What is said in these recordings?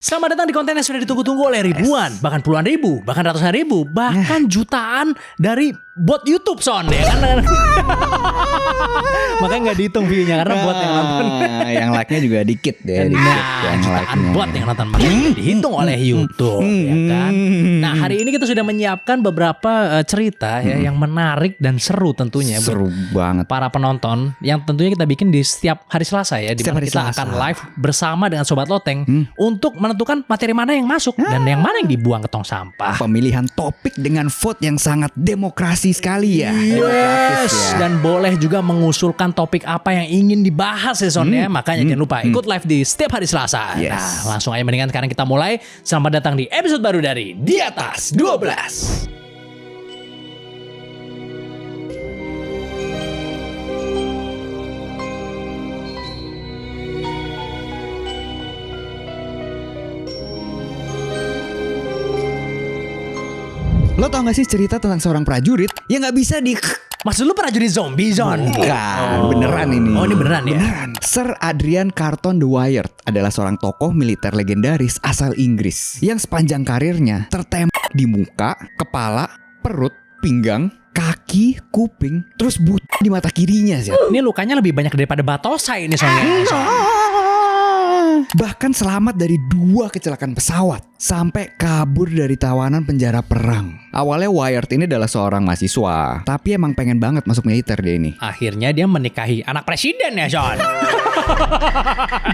Selamat datang di konten yang sudah ditunggu-tunggu oleh ribuan, bahkan puluhan ribu, bahkan ratusan ribu, bahkan jutaan dari bot YouTube Son ya kan? Makanya nggak dihitung view-nya karena bot yang nonton. Yang like-nya juga dikit deh. Nah, jutaan bot yang nonton makanya dihitung oleh YouTube ya kan. Nah, hari ini kita sudah menyiapkan beberapa cerita ya yang menarik dan seru tentunya. Seru banget. Para penonton yang tentunya kita bikin di setiap hari Selasa ya, di mana kita akan live bersama dengan Sobat Loteng untuk menentukan materi mana yang masuk dan yang mana yang dibuang ke tong sampah. Pemilihan topik dengan vote yang sangat demokrasi sekali ya. Yes, dan boleh juga mengusulkan topik apa yang ingin dibahas ya Son ya. Makanya jangan lupa ikut live di setiap hari Selasa. Yes. Nah, langsung aja mendingan sekarang kita mulai. Selamat datang di episode baru dari Di Atas 12. Lo tau gak sih cerita tentang seorang prajurit yang gak bisa di... Maksud lu prajurit zombie Zon? Bukan, beneran ini. Oh, ini beneran ya? Beneran. Sir Adrian Carton de Wyatt adalah seorang tokoh militer legendaris asal Inggris yang sepanjang karirnya tertembak di muka, kepala, perut, pinggang, kaki, kuping, terus buta di mata kirinya sih. Ini lukanya lebih banyak daripada Batosai ini soalnya. Bahkan selamat dari 2 kecelakaan pesawat sampai kabur dari tawanan penjara perang. Awalnya Wyatt ini adalah seorang mahasiswa, tapi emang pengen banget masuk militer dia ini. Akhirnya dia menikahi anak presiden ya Son.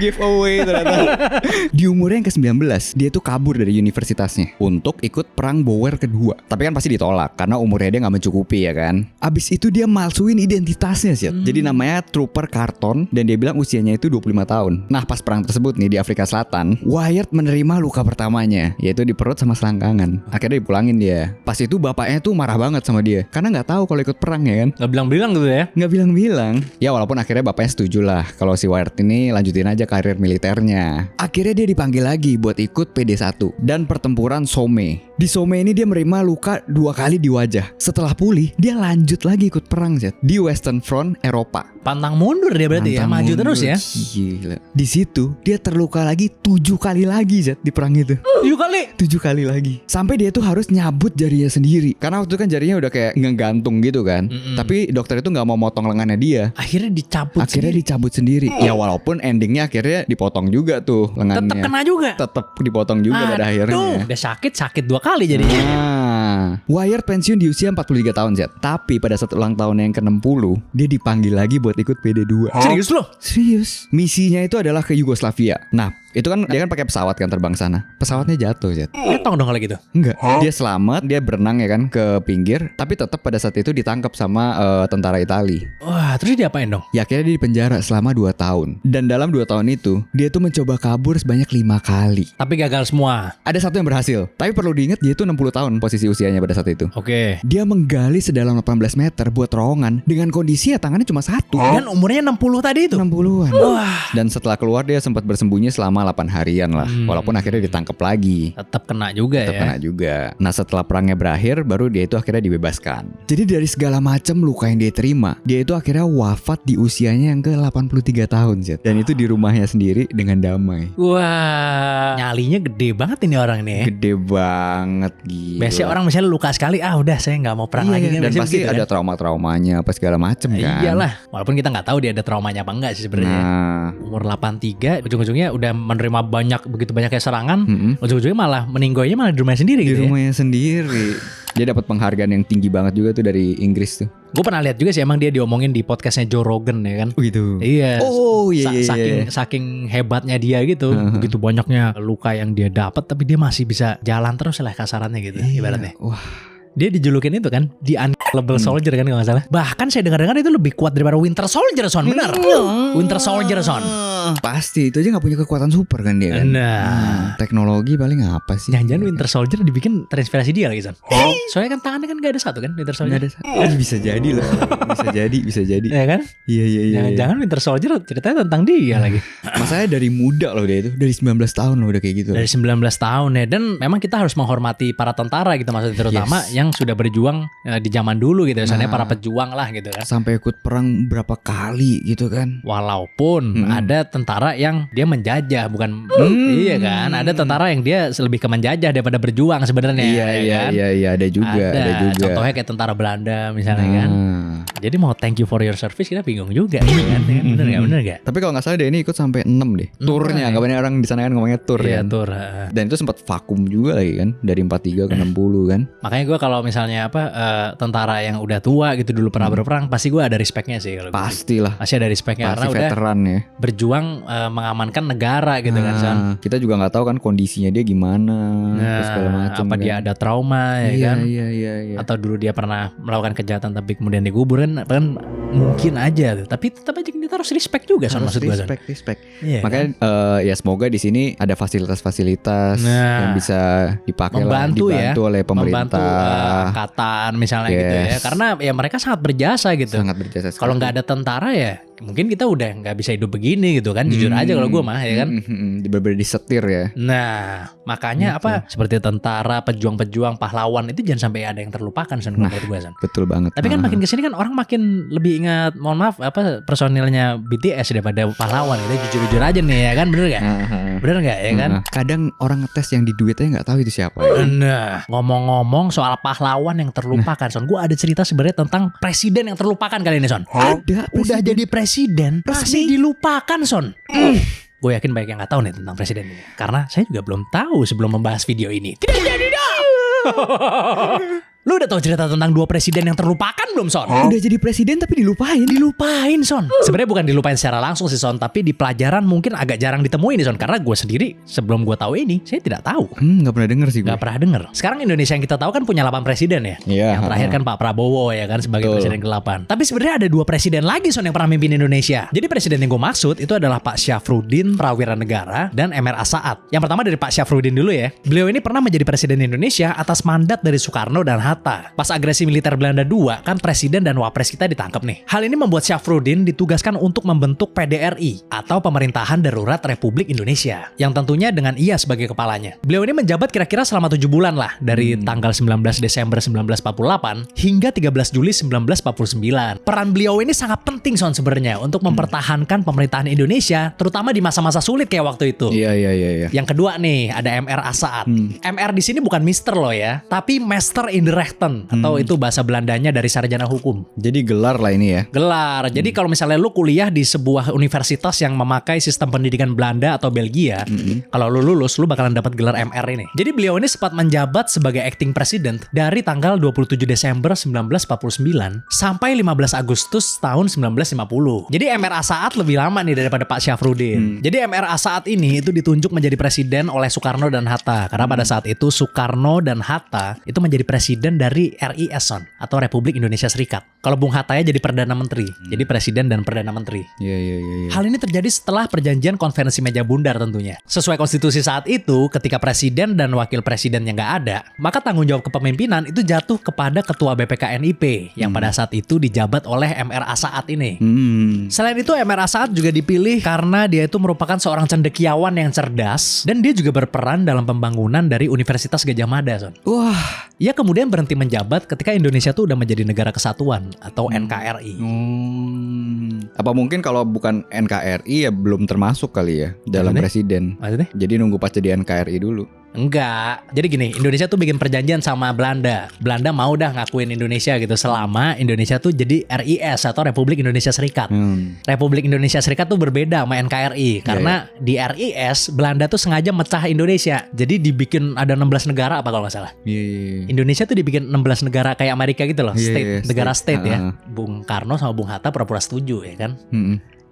Giveaway ternyata. Di umurnya yang ke-19 dia tuh kabur dari universitasnya untuk ikut perang Boer kedua. Tapi kan pasti ditolak karena umurnya dia gak mencukupi ya kan. Abis itu dia malsuin identitasnya sih. Jadi namanya Trooper Carton dan dia bilang usianya itu 25 tahun. Nah pas perang tersebut nih di Afrika Selatan, Wyatt menerima luka pertamanya, yaitu di perut sama selangkangan. Akhirnya dipulangin dia. Pas itu bapaknya tuh marah banget sama dia karena gak tahu kalau ikut perang ya kan. Gak bilang-bilang gitu ya. Gak bilang-bilang. Ya walaupun akhirnya bapaknya setuju lah kalau si Wyatt ini lanjutin aja karir militernya. Akhirnya dia dipanggil lagi buat ikut PD1 dan pertempuran Somme. Di Somme ini dia menerima luka 2 kali di wajah. Setelah pulih, dia lanjut lagi ikut perang Zed, di Western Front Eropa. Pantang mundur dia berarti ya, maju terus ya. Gila. Di situ dia terluka lagi 7 kali lagi Zed di perang itu. 7 kali lagi. Sampai dia tuh harus nyabut jarinya sendiri. Karena waktu itu kan jarinya udah kayak ngegantung gitu kan. Tapi dokter itu gak mau motong lengannya dia. Akhirnya dicabut sendiri. Ya walaupun endingnya akhirnya dipotong juga tuh lengannya. Tetap kena juga. Tetap dipotong juga pada akhirnya. Udah sakit 2 kali jadinya. Wyatt pensiun di usia 43 tahun Zed. Tapi pada saat ulang tahun yang ke-60 dia dipanggil lagi buat ikut PD2. Serius loh? Serius. Misinya itu adalah ke Yugoslavia. Nah itu kan dia kan pakai pesawat kan terbang sana. Pesawatnya jatuh Zed. Ketong dong kalau gitu. Enggak. Dia selamat, dia berenang ya kan ke pinggir. Tapi tetap pada saat itu ditangkap sama tentara Itali. Wah terus dia diapain dong? Ya akhirnya dia dipenjara selama 2 tahun. Dan dalam 2 tahun itu dia tuh mencoba kabur sebanyak 5 kali. Tapi gagal semua. Ada 1 yang berhasil. Tapi perlu diingat dia itu 60 tahun posisi usianya pada saat itu. Oke. Dia menggali sedalam 18 meter buat terowongan dengan kondisi ya tangannya cuma 1. Dan umurnya 60 tadi itu. 60-an. Wah. Dan setelah keluar dia sempat bersembunyi selama 8 harian lah. Walaupun akhirnya ditangkap lagi. Tetap kena juga Tetap ya. kena juga. Nah setelah perangnya berakhir baru dia itu akhirnya dibebaskan. Jadi dari segala macam luka yang dia terima, dia itu akhirnya wafat di usianya yang ke 83 tahun Zed. Dan itu di rumahnya sendiri dengan damai. Wah. Nyalinya gede banget ini orang nih. Gede banget gila. Biasanya orang misalnya luka sekali, udah saya nggak mau perang lagi kan. Dan Biasanya pasti begitu, ada kan? trauma-traumanya apa segala macem kan. Iyalah. Walaupun kita nggak tahu dia ada traumanya apa enggak sih sebenarnya. Nah, Umur 83 ujung-ujungnya udah menerima begitu banyaknya serangan. Ujung-ujungnya malah meninggoynya malah di rumahnya sendiri di gitu ya. rumahnya sendiri. Dia dapat penghargaan yang tinggi banget juga tuh dari Inggris tuh. Gue pernah lihat juga sih emang dia diomongin di podcastnya Joe Rogan ya kan. Oh gitu. Iya. Oh iya. Saking hebatnya dia gitu. Begitu banyaknya luka yang dia dapat tapi dia masih bisa jalan terus lah kasarannya gitu ibaratnya. Wah. Dia dijulukin itu kan The Unkillable Soldier kan kalau gak salah. Bahkan saya dengar-dengar itu lebih kuat daripada Winter Soldier Son. Benar. Winter Soldier Son. Pasti itu aja gak punya kekuatan super kan dia kan. Teknologi paling apa sih? Jangan-jangan Winter Soldier dibikin terinspirasi dia lagi Son. Soalnya kan tangannya kan gak ada 1 kan Winter Soldier. Gak ada. Bisa jadi loh. Bisa jadi. Ya kan? Iya. Jangan-jangan Winter Soldier ceritanya tentang dia lagi. Masalahnya dari muda loh dia itu. Dari 19 tahun loh udah kayak gitu. Dari 19 tahun ya. Dan memang kita harus menghormati para tentara gitu maksudnya terutama yang sudah berjuang di zaman dulu gitu. Misalnya para pejuang lah gitu kan. Sampai ikut perang berapa kali gitu kan. Walaupun ada tentara yang dia menjajah, bukan iya kan? Ada tentara yang dia lebih ke menjajah daripada berjuang sebenarnya. Iya, ada juga. Contohnya kayak tentara Belanda misalnya kan. Jadi mau thank you for your service kita bingung juga kan. Bener gak? Tapi kalau nggak salah dia ini ikut sampai 6 deh. Turnya, nggak banyak orang di sana kan ngomongnya tur Iya, kan. tur. Dan itu sempat vakum juga lagi kan, dari 43 ke 60 kan. Makanya gue kalau misalnya tentara yang udah tua gitu dulu pernah berperang, pasti gue ada respectnya sih kalau Pastilah. Pasti ada respectnya Pasti karena veteran udah ya. berjuang mengamankan negara gitu kan Son. Kita juga nggak tahu kan kondisinya dia gimana, terus segala macam. Apa kan. dia ada trauma ya kan? Iya. Atau dulu dia pernah melakukan kejahatan tapi kemudian digubur kan mungkin aja tuh. Tapi tetap aja kita harus respect juga Son, maksud gue Son. Respect. Iya, makanya ya semoga di sini ada fasilitas-fasilitas yang bisa dipakai membantu oleh pemerintah, membantu angkatan misalnya gitu ya. Karena ya mereka sangat berjasa gitu. Sangat berjasa sekali. Kalau nggak ada tentara ya mungkin kita udah nggak bisa hidup begini gitu kan. Jujur aja kalau gue mah ya kan. Bener-bener disetir ya. Nah makanya seperti tentara, pejuang-pejuang, pahlawan itu jangan sampai ada yang terlupakan Son, menurut gue Son. Betul banget. Tapi kan makin kesini kan orang makin lebih ingat, mohon maaf personilnya BTS daripada pahlawan gitu. Jujur-jujur aja nih ya kan, bener gak? Bener gak ya kan? Kadang orang ngetes yang di duitnya nggak tahu itu siapa ya. Nah ngomong-ngomong soal pahlawan yang terlupakan Son, gue ada cerita sebenarnya tentang presiden yang terlupakan kali ini Son. Ada Udah jadi presiden masih dilupakan Son. Gue yakin banyak yang gak tahu nih tentang presiden ini, karena saya juga belum tahu sebelum membahas video ini. Tidak jadi dong. Lu udah tahu cerita tentang 2 presiden yang terlupakan belum Son? Udah jadi presiden tapi dilupain. Dilupain Son. Sebenarnya bukan dilupain secara langsung sih Son, tapi di pelajaran mungkin agak jarang ditemuin nih Son. Karena gue sendiri sebelum gue tahu ini, saya tidak tahu. Gak pernah denger sih gue. Gak pernah denger. Sekarang Indonesia yang kita tahu kan punya 8 presiden ya. Iya. Yang terakhir kan Pak Prabowo ya kan sebagai presiden ke-8. Tapi sebenarnya ada 2 presiden lagi Son yang pernah mimpin Indonesia. Jadi presiden yang gue maksud itu adalah Pak Syafruddin Prawira Negara dan MR Saat. Yang pertama dari Pak Syafruddin dulu ya. Beliau ini pernah menjadi presiden Indonesia atas mandat dari Soekarno dan Hatta. Pas agresi militer Belanda II kan presiden dan wapres kita ditangkap nih. Hal ini membuat Syafruddin ditugaskan untuk membentuk PDRI atau Pemerintahan Darurat Republik Indonesia, yang tentunya dengan ia sebagai kepalanya. Beliau ini menjabat kira-kira selama 7 bulan lah, dari tanggal 19 Desember 1948 hingga 13 Juli 1949. Peran beliau ini sangat penting Son sebenarnya untuk mempertahankan pemerintahan Indonesia, terutama di masa-masa sulit kayak waktu itu. Iya. Yang kedua nih ada MR Saat. MR di sini bukan Mister loh ya, tapi Master in the Rechten atau itu bahasa Belandanya dari sarjana hukum. Jadi gelar lah ini ya. Gelar. Jadi kalau misalnya lu kuliah di sebuah universitas yang memakai sistem pendidikan Belanda atau Belgia, kalau lu lulus lu bakalan dapat gelar MR ini. Jadi beliau ini sempat menjabat sebagai acting president dari tanggal 27 Desember 1949 sampai 15 Agustus tahun 1950. Jadi MR Saat lebih lama nih daripada Pak Syafruddin. Jadi MR Saat ini itu ditunjuk menjadi presiden oleh Soekarno dan Hatta, karena pada saat itu Soekarno dan Hatta itu menjadi presiden dari RIS atau Republik Indonesia Serikat. Kalau Bung Hatta ya jadi Perdana Menteri, jadi Presiden dan Perdana Menteri. Iya. Hal ini terjadi setelah perjanjian konferensi meja bundar tentunya. Sesuai konstitusi saat itu, ketika presiden dan wakil presidennya nggak ada, maka tanggung jawab kepemimpinan itu jatuh kepada ketua BPKNIP yang pada saat itu dijabat oleh MR Saat ini. Selain itu MR Saat juga dipilih karena dia itu merupakan seorang cendekiawan yang cerdas dan dia juga berperan dalam pembangunan dari Universitas Gadjah Mada Son. Wah. Ia kemudian berhenti menjabat ketika Indonesia tuh udah menjadi negara kesatuan atau NKRI. Apa mungkin kalau bukan NKRI ya belum termasuk kali ya dalam presiden. Maksudnya? Jadi nunggu pas jadi NKRI dulu. Enggak. Jadi gini, Indonesia tuh bikin perjanjian sama Belanda. Belanda mau dah ngakuin Indonesia gitu selama Indonesia tuh jadi RIS atau Republik Indonesia Serikat. Republik Indonesia Serikat tuh berbeda sama NKRI karena di RIS Belanda tuh sengaja mecah Indonesia. Jadi dibikin ada 16 negara apa kalau nggak salah. Indonesia tuh dibikin 16 negara kayak Amerika gitu loh, negara state ya. Bung Karno sama Bung Hatta pura-pura setuju ya kan.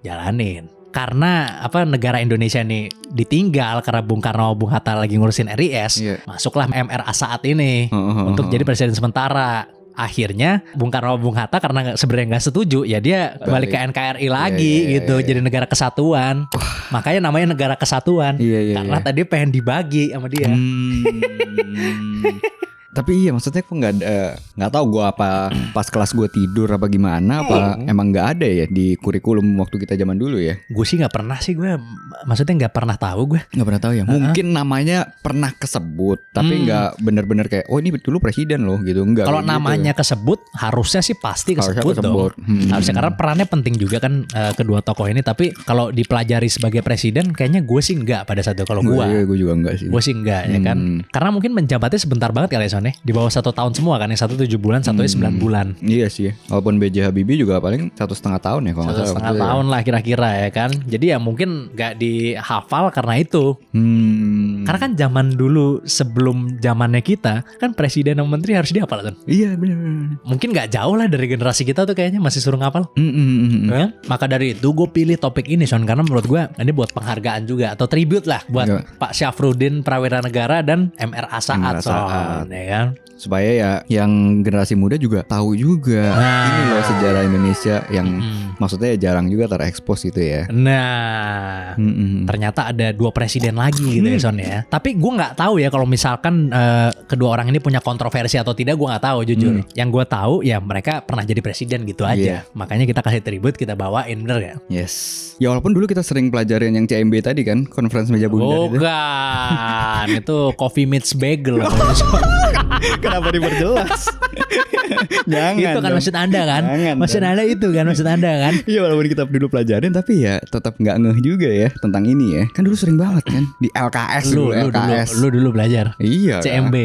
Jalanin. Karena negara Indonesia ini ditinggal karena Bung Karno Bung Hatta lagi ngurusin RIS, masuklah MR Saat ini untuk jadi presiden sementara. Akhirnya Bung Karno Bung Hatta karena sebenarnya nggak setuju, ya dia balik ke NKRI lagi gitu, jadi negara kesatuan. Makanya namanya negara kesatuan karena tadi pengen dibagi sama dia. Tapi iya maksudnya kok nggak tahu gue apa pas kelas gue tidur apa gimana apa emang nggak ada ya di kurikulum waktu kita zaman dulu ya. Gue sih nggak pernah sih, gue maksudnya nggak pernah tahu gue. Nggak pernah tahu ya. Mungkin namanya pernah kesebut tapi nggak bener-bener kayak oh ini dulu presiden loh gitu. Enggak. Kalau namanya kesebut harusnya sih pasti kesebut dong. Harusnya karena perannya penting juga kan kedua tokoh ini. Tapi kalau dipelajari sebagai presiden kayaknya gue sih nggak pada saat itu. Kalau gue juga enggak sih. Gue sih enggak ya kan. Karena mungkin menjabatnya sebentar banget kali ya Son. Di bawah 1 tahun semua kan. Yang 1 7 bulan, 1 9 bulan. Iya sih. Walaupun B.J. Habibie juga paling 1,5 tahun ya kalau nggak salah. 1,5 tahun lah kira-kira ya kan. Jadi ya mungkin nggak dihafal karena itu. Karena kan zaman dulu sebelum zamannya kita kan presiden dan menteri harus dihafal kan. Iya benar. Mungkin nggak jauh lah dari generasi kita tuh kayaknya masih suruh ngapal. Ya? Maka dari itu gue pilih topik ini Son karena menurut gue ini buat penghargaan juga atau tribute lah buat Pak Syafruddin Prawira Negara dan MRA Saat Son ya kan. Supaya ya yang generasi muda juga tahu juga ini loh sejarah Indonesia yang maksudnya ya jarang juga terekspos gitu ya. Nah, ternyata ada 2 presiden lagi gitu ya Son ya. Tapi gue nggak tahu ya kalau misalkan kedua orang ini punya kontroversi atau tidak, gue nggak tahu jujur. Yang gue tahu ya mereka pernah jadi presiden gitu aja. Makanya kita kasih tribute, kita bawain, bener ya? Yes. Ya walaupun dulu kita sering pelajarin yang CMB tadi kan, conference meja bundar itu. Bukan, itu coffee meets bagel. Kenapa diperjelas? Jangan. Itu kan maksud Anda kan? Maksud Anda itu kan maksud Anda kan? Iya walaupun kita dulu pelajarin tapi ya tetap nggak ngeh juga ya tentang ini ya. Kan dulu sering banget kan di LKS LKS. Lu dulu belajar. Iya. CMB.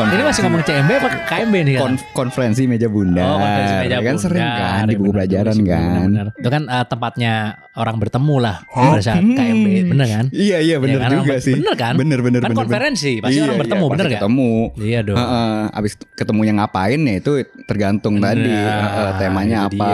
Ini masih ngomong CMB apa KMB nih kan? Konferensi meja bundar. Oh, konferensi meja bundar. Kan sering kan di buku pelajaran kan. Itu kan tempatnya orang bertemu lah pada saat KMB, bener kan? Iya bener ya, juga sih. Bener kan? Bener kan konferensi pasti orang bertemu, bener kan? Ketemu. Iya dong. Abis ketemunya ngapain ya itu tergantung tadi temanya apa.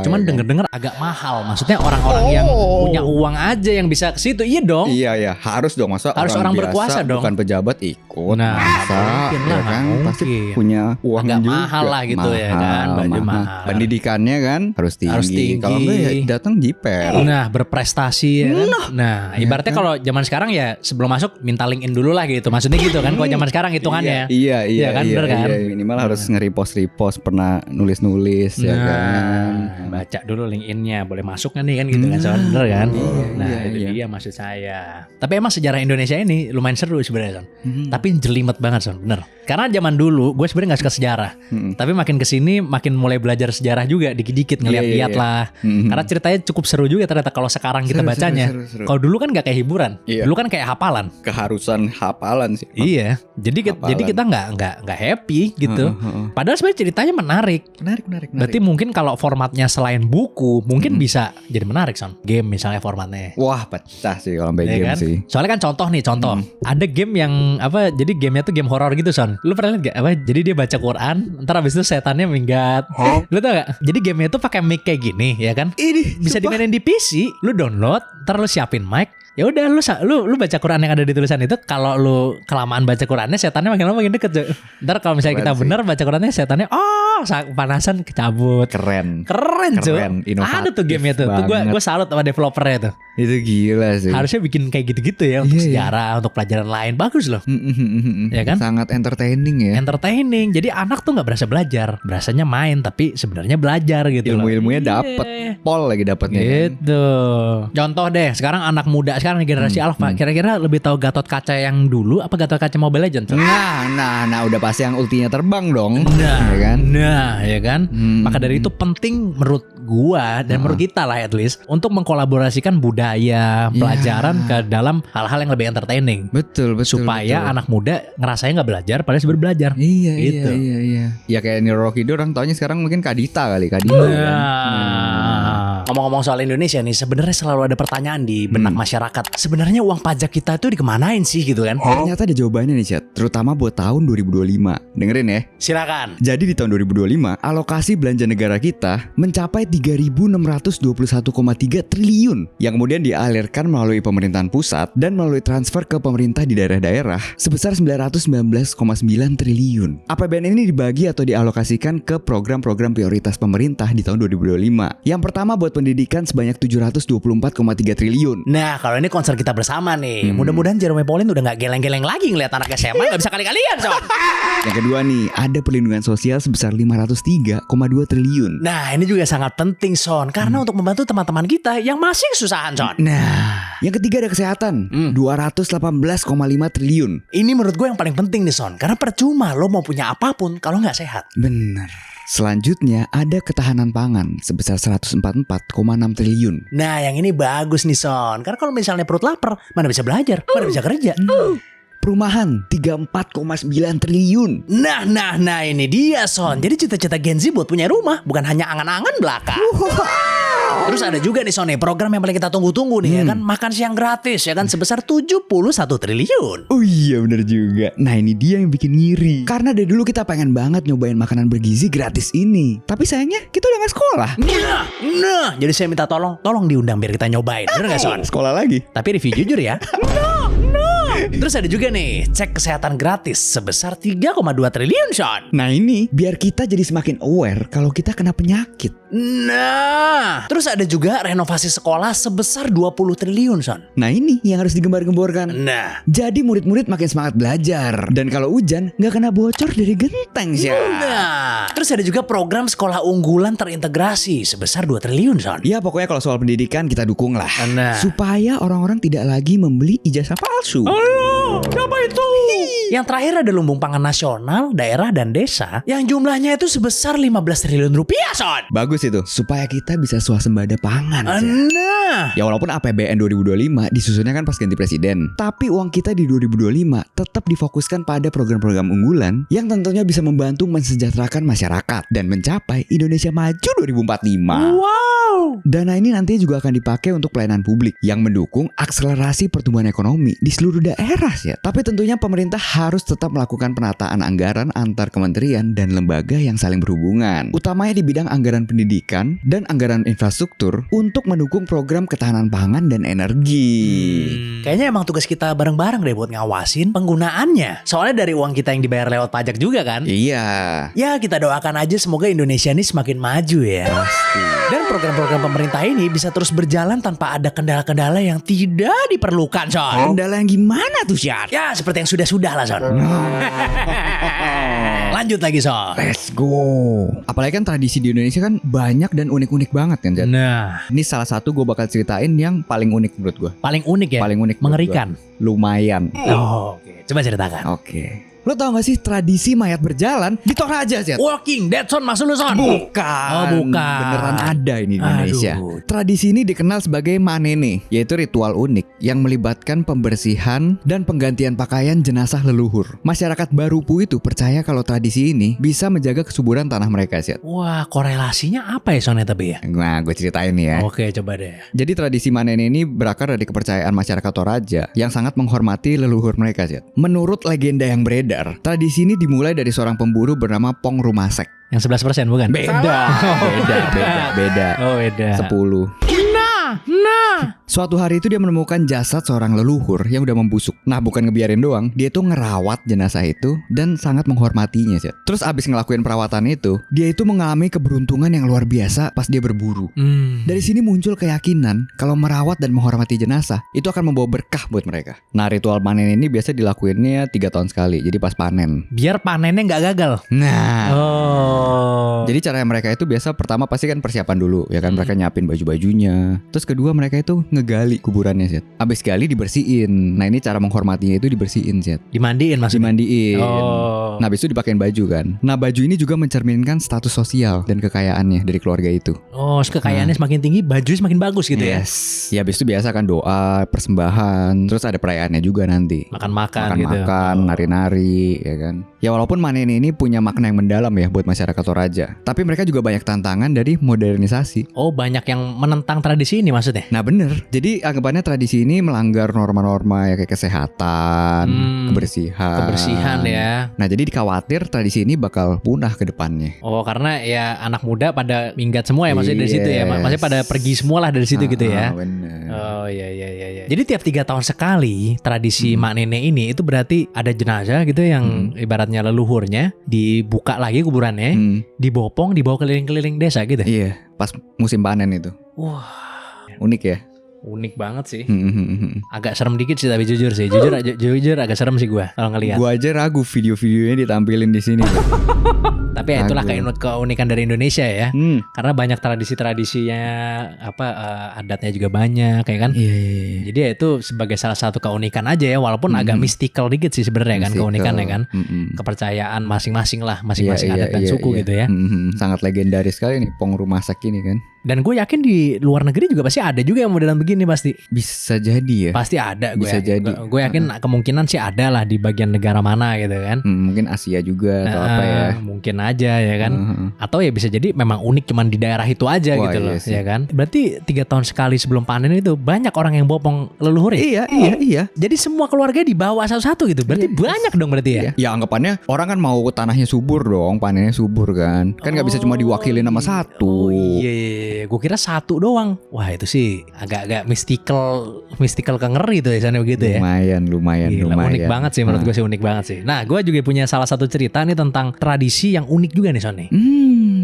Cuman denger-dengar agak mahal. Maksudnya orang-orang yang punya uang aja yang bisa ke situ. Iya dong. Iya harus dong. Masa harus orang berkuasa dong. Bukan pejabat ikut. Nah, mungkin lah kan pasti punya uang agak juga. mahal lah gitu ya kan. Baju mahal. Pendidikannya kan harus tinggi. Kalau enggak ya datang jiper. Nah, berprestasi ya kan. Nah, ibaratnya kalau zaman sekarang ya sebelum masuk minta link in dulu lah gitu. Maksudnya gitu kan kalau zaman sekarang hitungannya. Iya kan, bener kan? Minimal harus nge-repost pernah nulis ya kan. Baca dulu link in-nya, boleh masuk kan nih kan gitu kan, soalnya bener kan. Itu dia maksud saya. Tapi emang sejarah Indonesia ini lumayan seru sebenarnya Son. Tapi jelimet banget Son, bener. Karena zaman dulu gue sebenarnya nggak suka sejarah. Tapi makin kesini makin mulai belajar sejarah juga dikit-dikit ngeliat-liat lah. Karena ceritanya cukup seru juga ternyata kalau sekarang kita bacanya. Kalau dulu kan nggak kayak hiburan, dulu kan kayak hafalan. Keharusan hafalan sih. Iya. Jadi kita nggak happy gitu. Padahal sebenarnya ceritanya menarik. Berarti mungkin kalau formatnya selain buku, mungkin bisa jadi menarik Son. Game misalnya formatnya. Wah pecah sih kalau main game kan? sih. Soalnya kan contoh. Ada game yang apa? Jadi gamenya tuh game horor gitu Son. Lu pernah lihat gak? Apa? Jadi dia baca Quran, ntar abis itu setannya minggat. Lu tau gak? Jadi gamenya tuh pakai mic kayak gini, ya kan? Ini bisa dimainin di PC. Lu download, ntar lu siapin mic. Ya udah lu baca Quran yang ada di tulisan itu. Kalau lu kelamaan baca Qurannya, setannya makin lama makin deket. Ntar kalau misalnya kita bener baca Qurannya, setannya panasan kecabut. Keren cuy. Ada tuh gamenya tuh. Tuh gue salut sama developernya tuh. Itu gila sih. Harusnya bikin kayak gitu-gitu ya untuk sejarah, untuk pelajaran lain. Bagus loh. Ya kan? Sangat entertaining ya. Entertaining. Jadi anak tuh nggak berasa belajar, berasanya main tapi sebenarnya belajar gitu. Ilmu-ilmunya dapet. Pol lagi dapetnya. Gitu. Contoh deh, sekarang anak muda sekarang generasi alpha, kira-kira lebih tahu Gatot Kaca yang dulu apa Gatot Kaca Mobile Legends? Nah, udah pasti yang ultinya terbang dong. Ya kan? Maka dari itu penting menurut gua dan menurut kita lah at least untuk mengkolaborasikan budaya, pelajaran ke dalam hal-hal yang lebih entertaining. Betul. Supaya anak muda ngerasain nggak belajar padahal sebenarnya belajar. Iya. Ya kayak Niro Rokido orang taunya sekarang mungkin Kadita kali. Ngomong-ngomong soal Indonesia nih, sebenarnya selalu ada pertanyaan di benak masyarakat. Sebenarnya uang pajak kita itu dikemanain sih gitu kan? Ternyata ada jawabannya nih Chat, terutama buat tahun 2025. Dengerin ya. Silakan. Jadi di tahun 2025, alokasi belanja negara kita mencapai 3.621,3 triliun yang kemudian dialirkan melalui pemerintahan pusat dan melalui transfer ke pemerintah di daerah-daerah sebesar 919,9 triliun. APBN ini dibagi atau dialokasikan ke program-program prioritas pemerintah di tahun 2025. Yang pertama buat pendidikan sebanyak 724,3 triliun. Nah, kalau ini concern kita bersama nih. Mudah-mudahan Jerome Pauline udah gak geleng-geleng lagi ngeliat anak SMA gak bisa kali-kalian, Son. Yang kedua nih, ada perlindungan sosial sebesar 503,2 triliun. Nah, ini juga sangat penting, Son. Karena untuk membantu teman-teman kita yang masih kesusahan, Son. Nah, yang ketiga ada kesehatan, 218,5 triliun. Ini menurut gue yang paling penting nih, Son. Karena percuma lo mau punya apapun kalau gak sehat. Bener. Selanjutnya ada ketahanan pangan sebesar 144,6 triliun. Nah, yang ini bagus nih, Son. Karena kalau misalnya perut lapar, mana bisa belajar, mana bisa kerja. Perumahan 34,9 triliun. Nah, ini dia, Son. Jadi cita-cita Gen Z buat punya rumah bukan hanya angan-angan belaka. Terus ada juga nih, Son, nih, program yang paling kita tunggu-tunggu nih, ya kan, makan siang gratis, ya kan, sebesar 71 triliun. Oh iya bener juga. Nah ini dia yang bikin ngiri. Karena dari dulu kita pengen banget nyobain makanan bergizi gratis ini. Tapi sayangnya kita udah gak sekolah. Nah, jadi saya minta tolong diundang biar kita nyobain. Bener gak, Son? Sekolah lagi. Tapi review jujur ya. Terus ada juga nih, cek kesehatan gratis sebesar 3,2 triliun, Son. Nah ini biar kita jadi semakin aware kalau kita kena penyakit. Nah, terus ada juga renovasi sekolah sebesar 20 triliun, Son. Nah ini yang harus digembar-gemborkan. Nah, Jadi murid-murid makin semangat belajar. Dan kalau hujan gak kena bocor dari genteng sih. nah. Terus ada juga program sekolah unggulan terintegrasi sebesar 2 triliun, Son. Ya pokoknya kalau soal pendidikan kita dukung lah. Nah. Supaya orang-orang tidak lagi membeli ijazah palsu. Siapa itu? Yang terakhir ada lumbung pangan nasional, daerah, dan desa yang jumlahnya itu sebesar 15 triliun rupiah, Son. Bagus itu. Supaya kita bisa swasembada pangan. Nah, Ya walaupun APBN 2025 disusunnya kan pas ganti presiden. Tapi uang kita di 2025 tetap difokuskan pada program-program unggulan yang tentunya bisa membantu mensejahterakan masyarakat dan mencapai Indonesia Maju 2045. wow. Dana ini nanti juga akan dipakai untuk pelayanan publik yang mendukung akselerasi pertumbuhan ekonomi di seluruh daerah ya. Tapi tentunya pemerintah harus tetap melakukan penataan anggaran antar kementerian dan lembaga yang saling berhubungan. Utamanya di bidang anggaran pendidikan dan anggaran infrastruktur untuk mendukung program ketahanan pangan dan energi. Kayaknya emang tugas kita bareng-bareng deh buat ngawasin penggunaannya. Soalnya dari uang kita yang dibayar lewat pajak juga kan. Iya. Ya kita doakan aja semoga Indonesia ini semakin maju ya. Pasti. Dan program-program pemerintah ini bisa terus berjalan tanpa ada kendala-kendala yang tidak diperlukan, Son. Kendala yang gimana tuh, Syar? Ya seperti yang sudah-sudah lah, Son. Lanjut lagi, Son. Let's go. Apalagi kan tradisi di Indonesia kan banyak dan unik-unik banget kan, Jan? Nah, Ini salah satu gue bakal ceritain yang paling unik menurut gue. paling unik ya. Paling unik menurut Mengerikan. gua. Lumayan. Oh, oke. Coba ceritakan. Oke. Lo tau gak sih tradisi mayat berjalan di Toraja sih? Walking Dead, Son, maksud lu, Son? Bukan. Oh, bukan. Beneran ada ini di Indonesia. Aduh. Tradisi ini dikenal sebagai manene, yaitu ritual unik yang melibatkan pembersihan dan penggantian pakaian jenazah leluhur. Masyarakat Barupu itu percaya kalau tradisi ini bisa menjaga kesuburan tanah mereka sih. Wah, korelasinya apa ya, Son, ya, tapi ya? Nah, gue ceritain nih ya. Oke, coba deh. Jadi tradisi manene ini berakar dari kepercayaan masyarakat Toraja yang sangat menghormati leluhur mereka sih. Menurut legenda yang beredar, tradisi ini dimulai dari seorang pemburu bernama Pong Rumasek. Yang 11% bukan? Beda. Oh, beda. 10. Nah. Suatu hari itu dia menemukan jasad seorang leluhur yang udah membusuk. Nah bukan ngebiarin doang, dia tuh ngerawat jenazah itu dan sangat menghormatinya sih. Terus abis ngelakuin perawatan itu, dia itu mengalami keberuntungan yang luar biasa pas dia berburu. Dari sini muncul keyakinan kalau merawat dan menghormati jenazah itu akan membawa berkah buat mereka. Nah ritual panen ini biasa dilakuinnya 3 tahun sekali, jadi pas panen. Biar panennya nggak gagal. Nah, Oh. jadi cara mereka itu biasa pertama pasti kan persiapan dulu ya kan, mereka nyiapin baju-bajunya. Terus kedua mereka itu ngegali kuburannya sih. Abis gali dibersihin. Nah ini cara menghormatinya itu dibersihin sih. Dimandiin maksudnya. Dimandiin. Oh. Nah abis itu dipakein baju kan. Nah baju ini juga mencerminkan status sosial dan kekayaannya dari keluarga itu. Oh, kekayaannya semakin tinggi, baju semakin bagus gitu ya. Yes. Ya abis itu biasa kan doa, persembahan. Terus ada perayaannya juga nanti. Makan-makan gitu. Makan-makan, nari-nari ya kan. Ya walaupun manen ini punya makna yang mendalam ya buat masyarakat Toraja. Tapi mereka juga banyak tantangan dari modernisasi. Oh, banyak yang menentang tradisi ini maksudnya. Nah bener. Jadi anggapannya tradisi ini melanggar norma-norma ya kayak kesehatan, kebersihan. Ya. Nah jadi dikhawatir tradisi ini bakal punah ke depannya. Oh, karena ya anak muda pada minggat semua ya maksudnya dari situ ya. Maksudnya pada pergi semua lah dari situ gitu ya. Bener. Oh iya. Jadi tiap 3 tahun sekali tradisi mak nenek ini itu berarti ada jenazah gitu yang ibaratnya leluhurnya dibuka lagi kuburannya, dibopong, dibawa keliling-keliling desa gitu. Iya, pas musim panen itu. Wah, Unik ya. unik banget sih. Agak serem dikit sih tapi jujur sih. Jujur agak serem sih gua kalau ngelihat. Gua aja ragu video-videonya ditampilin di sini. Tapi ya itulah keunikan dari Indonesia ya. Karena banyak tradisi-tradisinya adatnya juga banyak ya kan. Iya. Jadi ya itu sebagai salah satu keunikan aja ya, walaupun agak mystical dikit sih sebenarnya kan keunikannya kan. Kepercayaan masing-masing lah, masing-masing adat dan suku gitu ya. Sangat legendaris sekali nih Pong Rumasak ini kan. Dan gue yakin di luar negeri juga pasti ada juga yang modelan begini pasti. Bisa jadi ya. Pasti ada gue. Bisa jadi. Gue yakin kemungkinan sih ada lah di bagian negara mana gitu kan. Mungkin Asia juga atau apa ya. Mungkin aja ya kan. Atau ya bisa jadi memang unik cuman di daerah itu aja gitu loh ya kan. Berarti 3 tahun sekali sebelum panen itu banyak orang yang bopong leluhur ya. Iya. Jadi semua keluarga dibawa satu-satu gitu. Berarti banyak dong berarti ya. Ya anggapannya orang kan mau tanahnya subur dong, panennya subur kan. Kan nggak bisa cuma diwakilin sama satu. Iya, gue kira satu doang. Wah itu sih agak-agak mystical ngeri tuh ya sana begitu ya. Lumayan. Unik banget sih menurut gue sih, unik banget sih. Nah gue juga punya salah satu cerita nih tentang tradisi yang unik juga nih Son nih.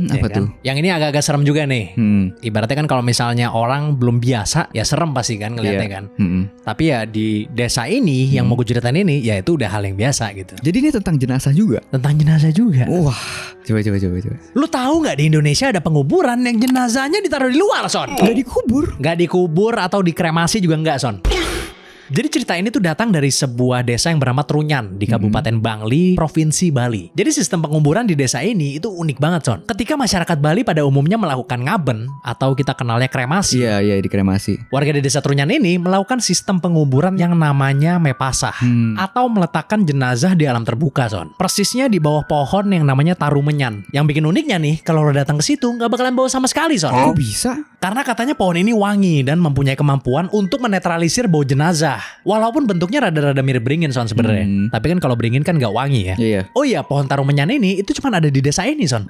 Apa tuh? Yang ini agak-agak serem juga nih. Ibaratnya kan kalau misalnya orang belum biasa ya serem pasti kan ngeliatnya kan. Tapi ya di desa ini yang mau gue ceritain ini ya itu udah hal yang biasa gitu. Jadi ini tentang jenazah juga. Tentang jenazah juga. Wah, coba. Lu tahu nggak di Indonesia ada penguburan yang jenazahnya ditaruh di luar Son? Nggak dikubur atau dikremasi juga nggak Son. Jadi cerita ini tuh datang dari sebuah desa yang bernama Trunyan di Kabupaten Bangli, Provinsi Bali. Jadi sistem penguburan di desa ini itu unik banget Son. Ketika masyarakat Bali pada umumnya melakukan ngaben atau kita kenalnya kremasi. Iya dikremasi. Warga di desa Trunyan ini melakukan sistem penguburan yang namanya mepasah atau meletakkan jenazah di alam terbuka Son. Persisnya di bawah pohon yang namanya tarumenyan. Yang bikin uniknya nih kalau lo datang ke situ nggak bakalan bau sama sekali Son. Kok bisa? Karena katanya pohon ini wangi dan mempunyai kemampuan untuk menetralisir bau jenazah. Walaupun bentuknya rada-rada mirip beringin Son sebenarnya. Tapi kan kalau beringin kan gak wangi ya. Iya. Oh iya, pohon tarumenyan ini itu cuma ada di desa ini Son.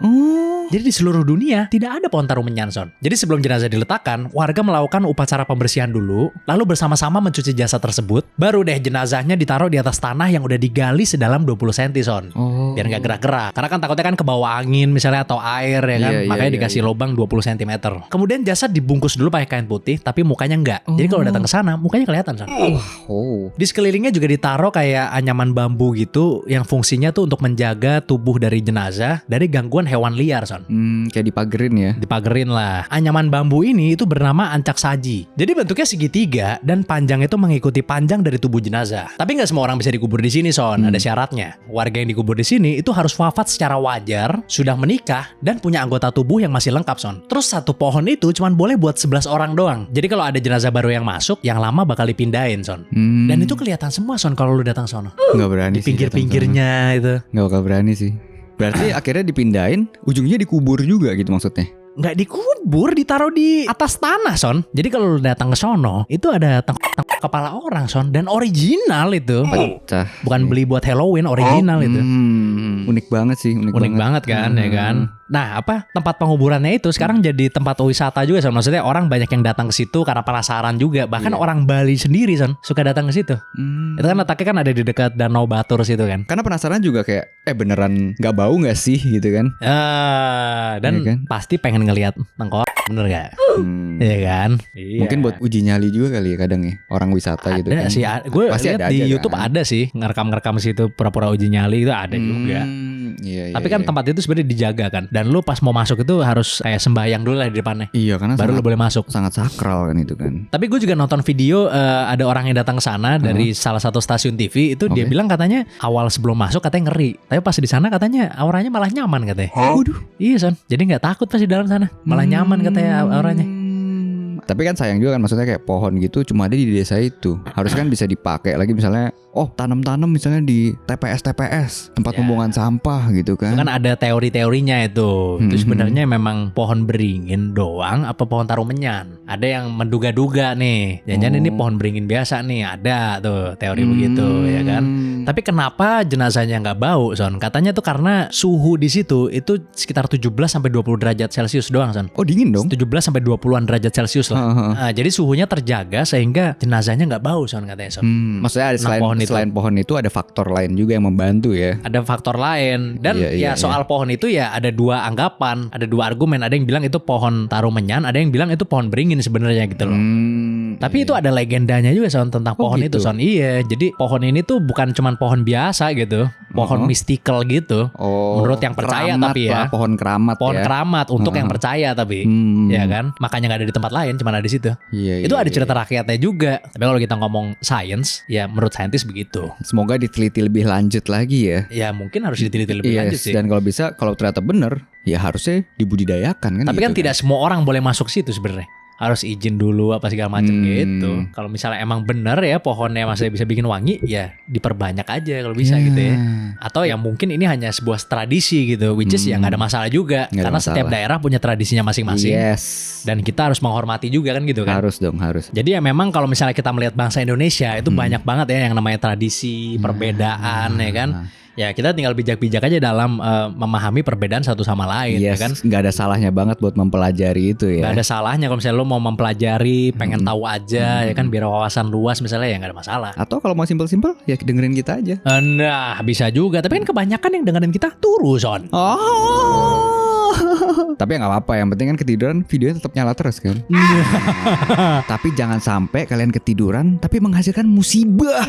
Jadi di seluruh dunia tidak ada pohon tarumenyan Son. Jadi sebelum jenazah diletakkan, warga melakukan upacara pembersihan dulu, lalu bersama-sama mencuci jasad tersebut, baru deh jenazahnya ditaruh di atas tanah yang udah digali sedalam 20 cm Son. Biar gak gerak-gerak. Karena kan takutnya kan kebawa angin misalnya atau air ya kan. Makanya dikasih lubang 20 cm. Kemudian jasad dibungkus dulu pakai kain putih, tapi mukanya enggak. Jadi kalau datang ke sana, mukanya kelihatan Son. Di sekelilingnya juga ditaruh kayak anyaman bambu gitu yang fungsinya tuh untuk menjaga tubuh dari jenazah dari gangguan hewan liar Son. Kayak dipagerin ya. Dipagerin lah. Anyaman bambu ini itu bernama ancak saji. Jadi bentuknya segitiga dan panjang itu mengikuti panjang dari tubuh jenazah. Tapi nggak semua orang bisa dikubur di sini Son. Ada syaratnya. Warga yang dikubur di sini itu harus wafat secara wajar, sudah menikah dan punya anggota tubuh yang masih lengkap Son. Terus satu pohon itu cuma boleh buat 11 orang doang. Jadi kalau ada jenazah baru yang masuk, yang lama bakal dipindahin Son. Dan itu kelihatan semua Son kalau lu datang sono. Nggak berani di pinggir-pinggirnya itu. Nggak bakal berani sih. Berarti akhirnya dipindahin, ujungnya dikubur juga gitu maksudnya. Nggak dikubur, ditaruh di atas tanah Son. Jadi kalau lu datang ke sono, itu ada kepala orang Son. Dan original itu. Pecah. Bukan beli buat Halloween, original itu. Unik banget sih. Unik banget kan ya kan. Nah tempat penguburannya itu sekarang jadi tempat wisata juga Son. Maksudnya orang banyak yang datang ke situ karena penasaran juga. Bahkan orang Bali sendiri Son suka datang ke situ. Itu kan letaknya kan ada di dekat Danau Batur situ kan. Karena penasaran juga kayak beneran nggak bau nggak sih gitu kan. Dan ya kan? Pasti pengen ngelihat tengkorak, bener gak? Iya kan? Iya. Mungkin buat uji nyali juga kali ya kadang ya orang wisata ada gitu kan. Ada sih, gue lihat di YouTube kan? Ada sih ngerekam situ pura-pura uji nyali itu ada juga. Iya, tapi kan tempat itu sebenarnya dijaga kan. Dan lu pas mau masuk itu harus kayak sembahyang dulu lah di depannya. Iya karena baru lu boleh masuk. Sangat sakral kan itu kan. Tapi gue juga nonton video ada orang yang datang ke sana dari salah satu stasiun TV itu dia bilang katanya awal sebelum masuk katanya ngeri. Tapi pas di sana katanya auranya malah nyaman katanya. Waduh. Iya Son. Jadi nggak takut pas di dalam sana. Malah nyaman katanya auranya. Tapi kan sayang juga kan maksudnya kayak pohon gitu cuma ada di desa itu. Harusnya kan bisa dipakai lagi misalnya tanam-tanam misalnya di TPS tempat pembuangan sampah gitu kan. Itu kan ada teori-teorinya itu. Itu sebenarnya memang pohon beringin doang apa pohon tarumenyan. Ada yang menduga-duga nih. Jangan-jangan ini pohon beringin biasa nih. Ada tuh teori begitu ya kan. Tapi kenapa jenazahnya nggak bau Son? Katanya tuh karena suhu di situ itu sekitar 17 sampai 20 derajat Celcius doang Son. Oh dingin dong. 17 sampai 20-an derajat Celcius lah. lah. Jadi suhunya terjaga sehingga jenazahnya nggak bau Son katanya Son. Maksudnya ada selain pohon itu ada faktor lain juga yang membantu ya. Ada faktor lain dan soal pohon itu ya ada dua anggapan, ada dua argumen. Ada yang bilang itu pohon tarumenyan, ada yang bilang itu pohon beringin sebenarnya gitu loh. Tapi itu ada legendanya juga Son tentang pohon itu Son. Iya, jadi pohon ini tuh bukan cuman pohon biasa gitu, pohon mystical gitu. Menurut yang percaya tapi ya. Pohon keramat. Pohon keramat untuk yang percaya tapi, ya kan? Makanya nggak ada di tempat lain, cuma ada di situ. Itu ada cerita rakyatnya juga. Tapi kalau kita ngomong science, ya menurut saintis begitu. Semoga diteliti lebih lanjut lagi ya. Ya mungkin harus diteliti lebih lanjut sih. Dan kalau bisa, kalau ternyata benar, ya harusnya dibudidayakan kan. Tapi kan tidak semua orang boleh masuk situ sebenarnya. Harus izin dulu apa segala macam gitu. Kalau misalnya emang bener ya pohonnya masih bisa bikin wangi, ya diperbanyak aja kalau bisa gitu ya. Atau ya mungkin ini hanya sebuah tradisi gitu, which is ya nggak ada masalah juga, karena setiap daerah punya tradisinya masing-masing. Dan kita harus menghormati juga kan gitu kan. Harus dong, harus. Jadi ya memang kalau misalnya kita melihat bangsa Indonesia itu banyak banget ya yang namanya tradisi, perbedaan ya kan. Ya kita tinggal bijak-bijak aja dalam memahami perbedaan satu sama lain ya kan. Gak ada salahnya banget buat mempelajari itu ya. Gak ada salahnya kalau misalnya lo mau mempelajari, pengen tahu aja ya kan, biar wawasan luas misalnya, ya gak ada masalah. Atau kalau mau simpel-simpel ya dengerin kita aja. Nah bisa juga, tapi kan kebanyakan yang dengerin kita turu Son. Tapi ya gak apa-apa, yang penting kan ketiduran videonya tetap nyala terus kan. Tapi jangan sampai kalian ketiduran tapi menghasilkan musibah.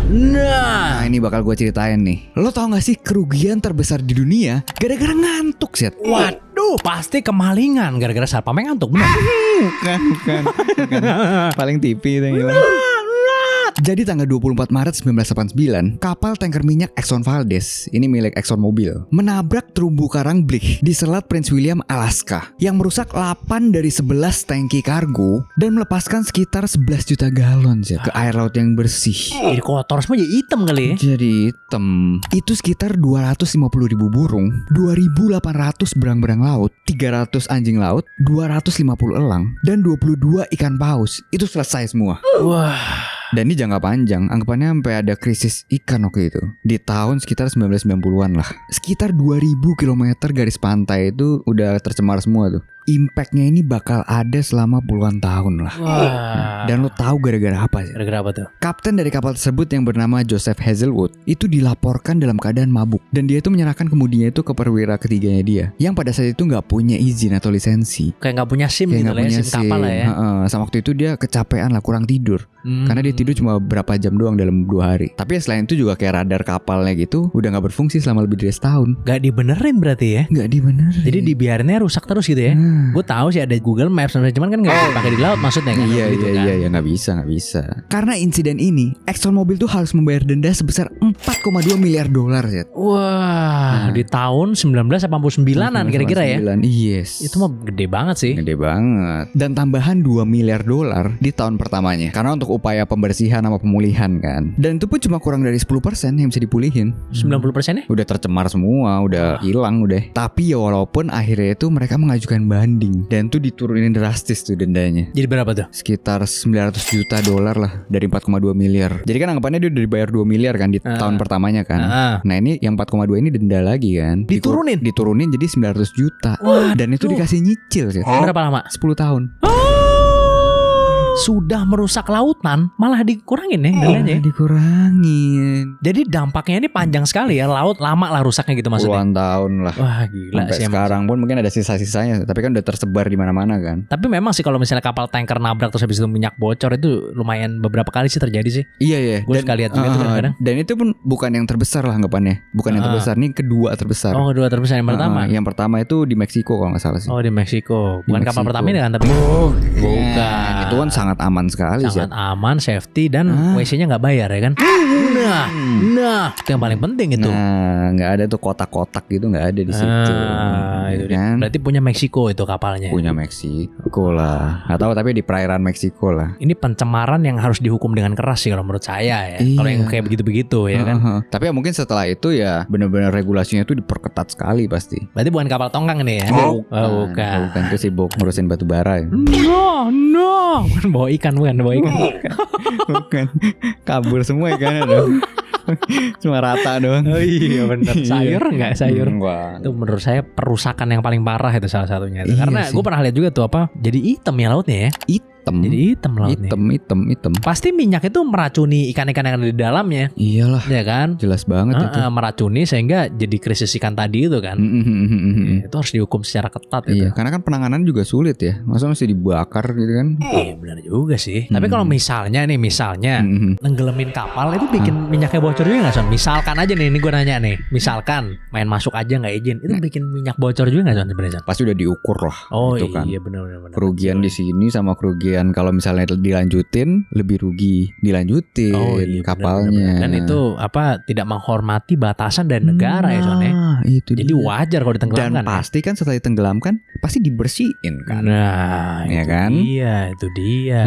Nah ini bakal gue ceritain nih. Lo tau gak sih kerugian terbesar di dunia gara-gara ngantuk Set? Waduh, pasti kemalingan gara-gara satpamnya ngantuk. Bener? Bukan. Paling TV itu yang hilang. Jadi tanggal 24 Maret 1989, kapal tanker minyak Exxon Valdez, ini milik Exxon Mobil, menabrak terumbu karang Blythe di Selat Prince William, Alaska, yang merusak 8 dari 11 tangki kargo dan melepaskan sekitar 11 juta galon ke air laut yang bersih. Jadi kotor semua, jadi hitam kali ya. Jadi hitam. Itu sekitar 250.000 burung, 2.800 berang-berang laut, 300 anjing laut, 250 elang, dan 22 ikan paus. Itu selesai semua. Wah. Dan ini jangka panjang, anggapannya sampai ada krisis ikan waktu itu. Di tahun sekitar 1990-an lah. Sekitar 2000 km garis pantai itu udah tercemar semua tuh. Impactnya ini bakal ada selama puluhan tahun lah. Dan lo tahu gara-gara apa sih? Gara-gara apa tuh? Kapten dari kapal tersebut yang bernama Joseph Hazelwood itu dilaporkan dalam keadaan mabuk. Dan dia itu menyerahkan kemudinya itu ke perwira ketiganya dia, yang pada saat itu gak punya izin atau lisensi. Kayak gak punya SIM gitu lah ya, SIM kapal lah ya. Sama waktu itu dia kecapean lah, kurang tidur. Karena dia tidur cuma berapa jam doang dalam 2 hari. Tapi ya selain itu juga kayak radar kapalnya gitu udah gak berfungsi selama lebih dari setahun. Gak dibenerin berarti ya? Gak dibenerin. Jadi dibiarinnya rusak terus gitu ya? Gue tahu sih ada Google Maps, cuman kan nggak bisa pakai di laut maksudnya kan? Iya nggak bisa. Karena insiden ini, Exxon Mobil tuh harus membayar denda sebesar 4,2 miliar dolar ya. Wah, di tahun 1989an kira-kira ya? Yes. Itu mah gede banget sih. Gede banget. Dan tambahan 2 miliar dolar di tahun pertamanya, karena untuk upaya pembersihan sama pemulihan kan. Dan itu pun cuma kurang dari 10% yang bisa dipulihin. 90% ya? Udah tercemar semua, udah hilang udah. Tapi ya walaupun akhirnya itu mereka mengajukan banding. Dan tuh diturunin drastis tuh dendanya. Jadi berapa tuh? Sekitar 900 juta dolar lah dari 4,2 miliar. Jadi kan anggapannya dia udah dibayar 2 miliar kan di tahun pertamanya kan. Nah ini yang 4,2 ini denda lagi kan. Diturunin jadi 900 juta. Dan itu dikasih nyicil sih. Berapa lama? 10 tahun. Sudah merusak lautan malah dikurangin ya dendanya. Dikurangin. Jadi dampaknya ini panjang sekali ya. Laut lama lah rusaknya gitu maksudnya. Puluhan tahun lah. Wah gila sampai sih. Sekarang pun mungkin ada sisa-sisanya, tapi kan udah tersebar di mana-mana kan. Tapi memang sih kalau misalnya kapal tanker nabrak terus habis itu minyak bocor itu lumayan beberapa kali sih terjadi sih. Iya. Gue suka lihat juga tuh kadang-kadang. Dan itu pun bukan yang terbesar lah anggapannya. Bukan yang terbesar, nih kedua terbesar. Oh kedua terbesar, yang pertama. Yang pertama itu di Meksiko kalau nggak salah sih. Oh di Meksiko. Bukan kapal pertama ini kan, tapi bukan. Itu kan sangat aman sekali. Sangat aman, safety, dan WC-nya nggak bayar ya kan? Nah, itu yang paling penting itu. Nah, nggak ada tuh kotak-kotak gitu, nggak ada di situ. Itu kan? Berarti punya Meksiko itu kapalnya. Punya Meksiko lah. Nggak tahu tapi di perairan Meksiko lah. Ini pencemaran yang harus dihukum dengan keras sih kalau menurut saya ya. Kalau yang kayak begitu-begitu ya kan. Tapi ya mungkin setelah itu ya benar-benar regulasinya itu diperketat sekali pasti. Berarti bukan kapal tongkang ini ya? Bukan. Bukan, itu sibuk ngurusin batu bara ya. No. Bukan bawa ikan. Bukan. Kabur semua ikannya dong. Cuma rata doang. Oh iya benar. Sayur enggak sayur? Enggak. Itu menurut saya perusakan yang paling parah itu salah satunya itu. Iya Karena sih. gue pernah lihat juga tuh apa jadi hitam ya lautnya ya. Hitam. Jadi hitam lautnya. Hitam. Pasti minyak itu meracuni ikan-ikan yang ada di dalamnya. Iyalah. Ya kan? Jelas banget itu. Meracuni sehingga jadi krisis ikan tadi itu kan. Itu harus dihukum secara ketat itu. Iya, karena kan penanganan juga sulit ya. Masa mesti dibakar gitu kan? Iya benar juga sih. Tapi kalau misalnya nenggelamin kapal itu bikin minyaknya bocor juga nggak Son? Misalkan aja nih, ini gue nanya nih. Misalkan main masuk aja nggak izin, itu bikin minyak bocor juga nggak Son sebenarnya? Son? Pasti udah diukur lah. Oh gitu kan. iya benar. Kerugian di sini sama kerugian kalau misalnya dilanjutin lebih rugi dilanjutin kapalnya. Dan itu apa tidak menghormati batasan dari negara ya Son ya. Itu jadi dia. wajar kalau ditenggelamkan. Dan pasti kan setelah ditenggelamkan pasti dibersihin kan. Nah, ya itu kan? Iya, itu dia.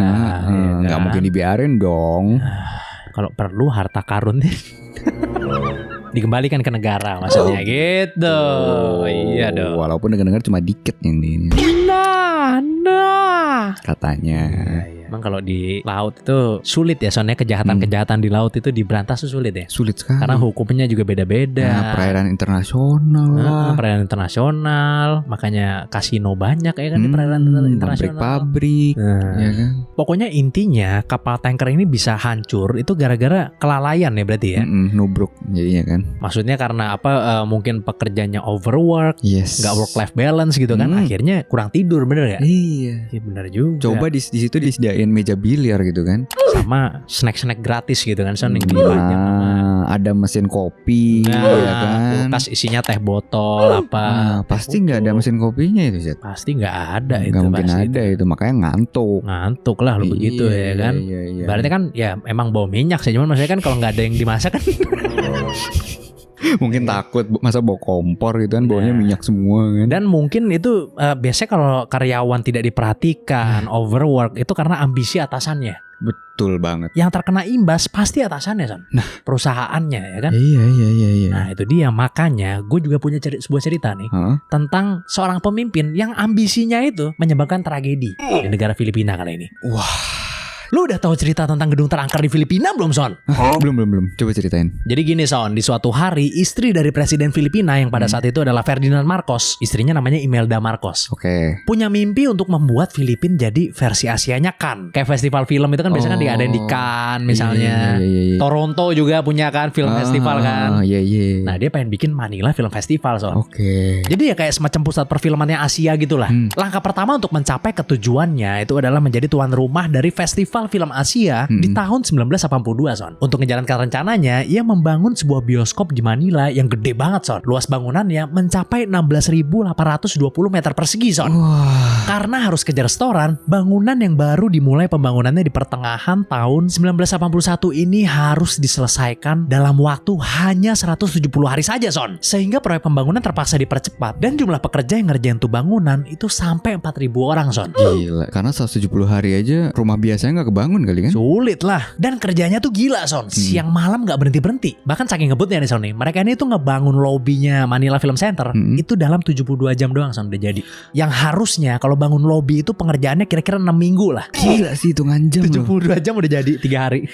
Nggak mungkin dibiarin dong. Kalau perlu harta karunnya dikembalikan ke negara maksudnya gitu. Iya dong. Walaupun dengar-dengar cuma dikit yang ini. Nah. Katanya. Emang kalau di laut itu sulit ya soalnya kejahatan-kejahatan di laut itu diberantas tuh sulit ya. Sulit sekali. Karena hukumnya juga beda-beda. Perairan internasional lah. Perairan internasional, makanya kasino banyak ya kan di perairan internasional. Pabrik-pabrik, ya kan. Pokoknya intinya kapal tanker ini bisa hancur itu gara-gara kelalaian ya berarti ya. Nubruk jadinya kan. Maksudnya karena apa? Mungkin pekerjanya overwork, nggak work life balance gitu kan. Akhirnya kurang tidur bener ya? Iya. Iya bener juga. Coba di situ disediain meja biliar gitu kan. Sama snack-snack gratis gitu kan Son yang dipajang sama. Ada mesin kopi ya kan. Kulkas isinya teh botol apa. Pasti nggak ada mesin kopinya itu Zed. Pasti nggak ada itu. Nggak mungkin pasti ada itu. Makanya ngantuk lah lo begitu ya kan. Iya. Berarti kan ya emang bau minyak sih. Cuman maksudnya kan kalau nggak ada yang dimasak kan mungkin takut masa bawa kompor gitu kan, baunya minyak semua kan. Dan mungkin itu biasanya kalau karyawan tidak diperhatikan, overwork itu karena ambisi atasannya. Betul banget. Yang terkena imbas pasti atasannya Son. Perusahaannya ya kan. Iya. Nah itu dia, makanya gue juga punya sebuah cerita nih tentang seorang pemimpin yang ambisinya itu menyebabkan tragedi di negara Filipina kali ini. Wah. Lu udah tahu cerita tentang gedung terangkat di Filipina belum Son? Belum. Coba ceritain. Jadi gini Son, di suatu hari istri dari presiden Filipina yang pada saat itu adalah Ferdinand Marcos, istrinya namanya Imelda Marcos. Oke. Punya mimpi untuk membuat Filipina jadi versi Asianya Cannes. Kayak festival film itu kan biasanya kan diadain di Cannes misalnya. Iya. Toronto juga punya kan film festival kan. Iya. Nah dia pengen bikin Manila Film Festival Son. Oke. Jadi ya kayak semacam pusat perfilmannya Asia gitulah. Langkah pertama untuk mencapai ketujuannya itu adalah menjadi tuan rumah dari festival film Asia di tahun 1982 Son. Untuk menjalankan rencananya, ia membangun sebuah bioskop di Manila yang gede banget Son. Luas bangunannya mencapai 16.820 meter persegi Son. Wah. Karena harus kejar restoran, bangunan yang baru dimulai pembangunannya di pertengahan tahun 1981 ini harus diselesaikan dalam waktu hanya 170 hari saja Son. Sehingga proyek pembangunan terpaksa dipercepat dan jumlah pekerja yang ngerjain tuh bangunan itu sampai 4.000 orang Son. Gila, karena 170 hari aja rumah biasanya gak kebangun kali kan? Sulit lah. Dan kerjanya tuh gila Son. Siang malam gak berhenti-berhenti. Bahkan saking ngebutnya nih Son nih, mereka ini tuh ngebangun lobbynya Manila Film Center itu dalam 72 jam doang Son udah jadi. Yang harusnya kalau bangun lobby itu pengerjaannya kira-kira 6 minggu lah. Gila sih, hitungan jam 72 jam udah jadi 3 hari.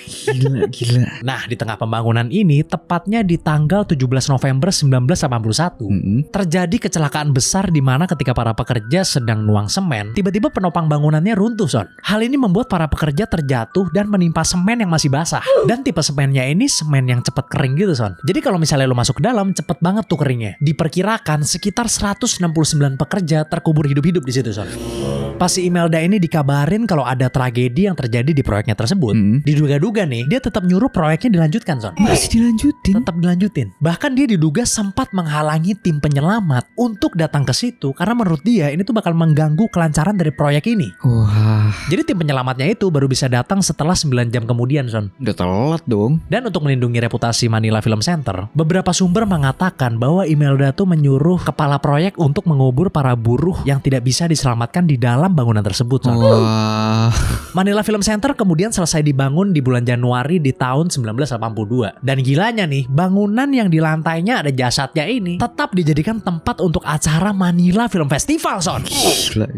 Gila. Nah di tengah pembangunan ini, tepatnya di tanggal 17 November 1981 terjadi kecelakaan besar di mana ketika para pekerja sedang nuang semen, tiba-tiba penopang bangunannya runtuh Son. Hal ini membuat para pekerja terjatuh dan menimpa semen yang masih basah. Dan tipe semennya ini semen yang cepat kering gitu Son. Jadi kalau misalnya lo masuk ke dalam cepet banget tuh keringnya. Diperkirakan sekitar 169 pekerja terkubur hidup-hidup di situ Son. Pas si Imelda ini dikabarin kalau ada tragedi yang terjadi di proyeknya tersebut, diduga-duga nih dia tetap nyuruh proyeknya dilanjutkan Son. Masih dilanjutin? Tetap dilanjutin. Bahkan dia diduga sempat menghalangi tim penyelamat untuk datang ke situ karena menurut dia ini tuh bakal mengganggu kelancaran dari proyek ini. Wah. Jadi tim penyelamatnya itu baru bisa datang setelah 9 jam kemudian Son. Udah telat dong. Dan untuk melindungi reputasi Manila Film Center, beberapa sumber mengatakan bahwa Imelda tuh menyuruh kepala proyek untuk mengubur para buruh yang tidak bisa diselamatkan di dalam dalam bangunan tersebut. Son. Wah. Manila Film Center kemudian selesai dibangun di bulan Januari di tahun 1982. Dan gilanya nih, bangunan yang di lantainya ada jasadnya ini tetap dijadikan tempat untuk acara Manila Film Festival, Son.